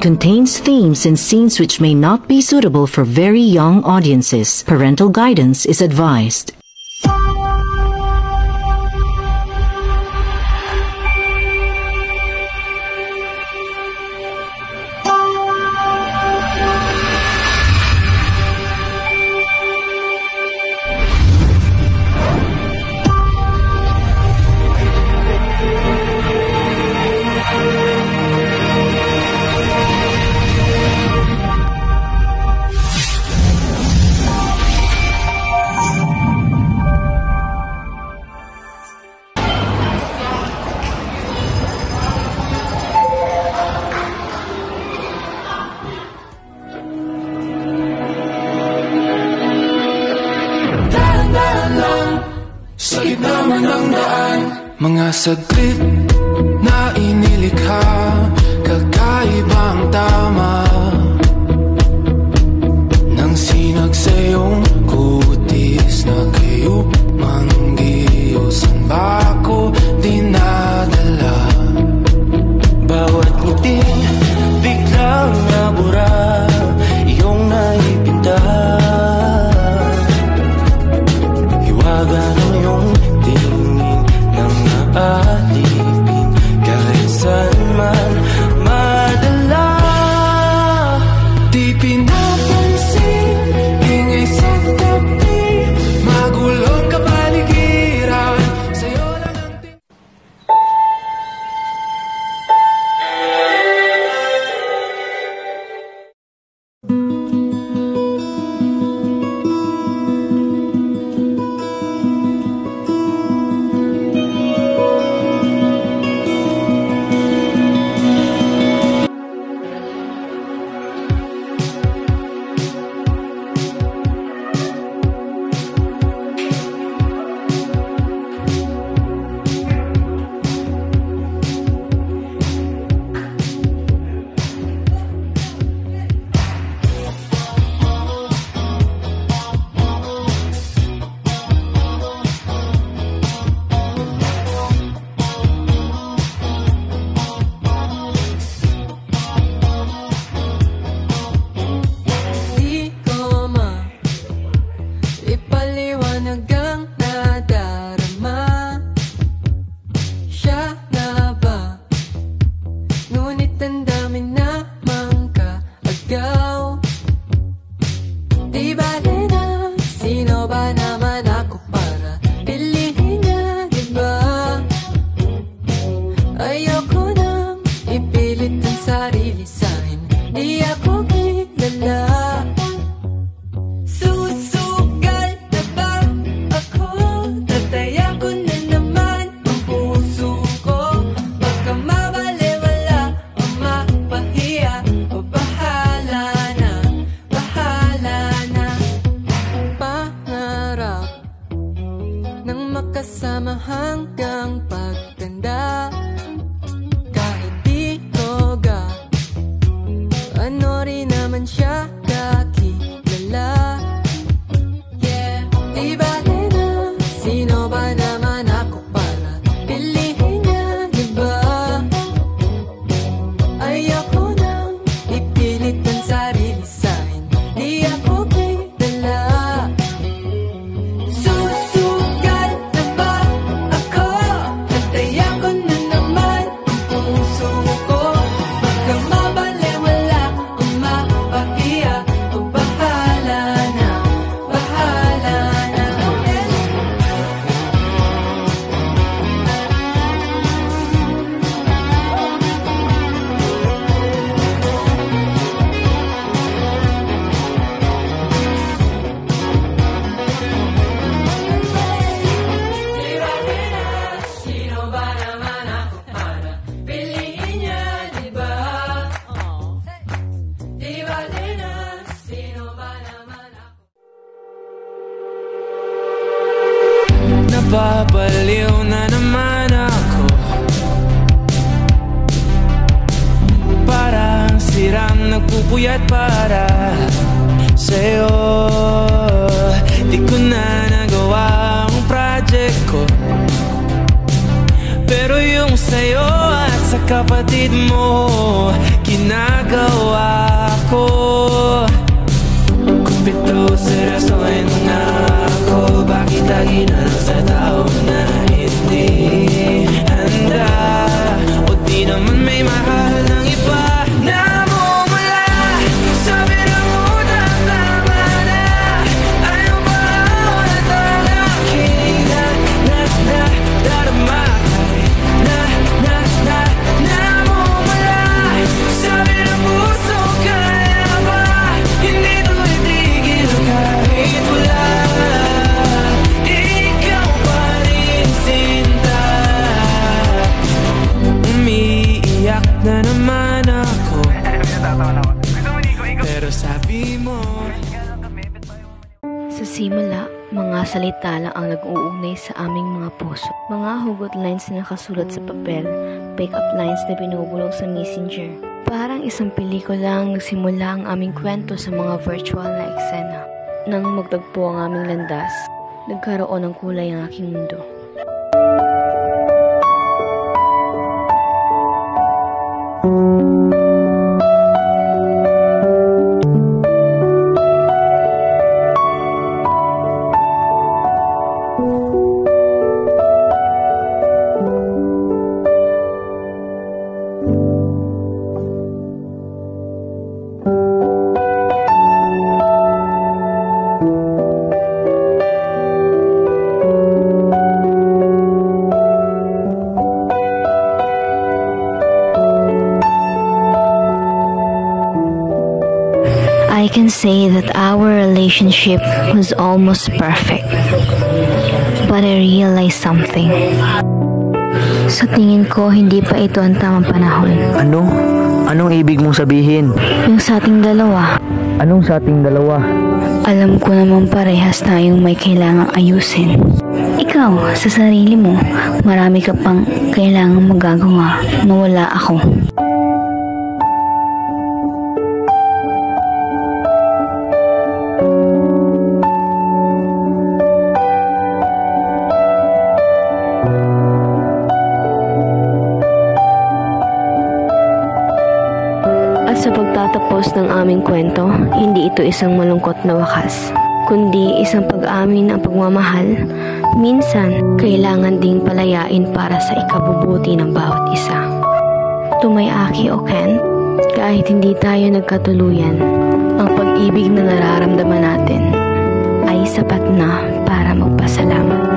It contains themes and scenes which may not be suitable for very young audiences. Parental guidance is advised. Mga saglit na inilikha, kakaibang tama nang sinag sa iyong kutis na kayo manggiyosan ba ako dinadala? Bawat ngiti biglang nabura, iyong naipinta, hiwaga ng iyong tingin nang naalipin kahit saan man madala. Di pinapansin, ingay sa tabi, magulong kapaligiran, sa'yo lang ang Nababaliw na naman ako, parang sirang nagpupuyat para sa'yo. Di ko na nagawa ang project ko, pero yung sa'yo at sa kapatid mo ginagawa ko. Kumpleto, seryosohin mo na ako. Bakit lagi na lang sa tao na hindi handa? O di naman may mahal ng iba. Namumula, sabi ng utang tama na. Ayaw ba ako na talaking darama kahit namumula. Sabi ng puso, kaya ba hindi ito itigil kahit wala. Ikaw pa rin sinta. Umiiyak na naman ako, pero sabi mo Sa simula, mga salita lang ang nag-uugnay sa aming mga puso. Mga hugot lines na nakasulat sa papel, pick-up lines na binubulong sa messenger. Parang isang pelikula ang nagsimula ang aming kwento sa mga virtual na eksena. Nang magtagpo ang aming landas, nagkaroon ng kulay ang aking mundo. I can say that our relationship was almost perfect. But I realized something. Sa tingin ko, hindi pa ito ang tamang panahon. Ano? Anong ibig mong sabihin? Yung sa ating dalawa, Anong sa ating dalawa? alam ko namang parehas tayong may kailangang ayusin. Ikaw, sa sarili mo, marami ka pang kailangang magagawa na wala ako. At sa pagtatapos ng aming kwento, hindi ito isang malungkot na wakas, kundi isang pag-amin ng pagmamahal. Minsan, kailangan ding palayain para sa ikabubuti ng bawat isa. Tumayaki o Ken, kahit hindi tayo nagkatuluyan, ang pag-ibig na nararamdaman natin ay sapat na para magpasalamat.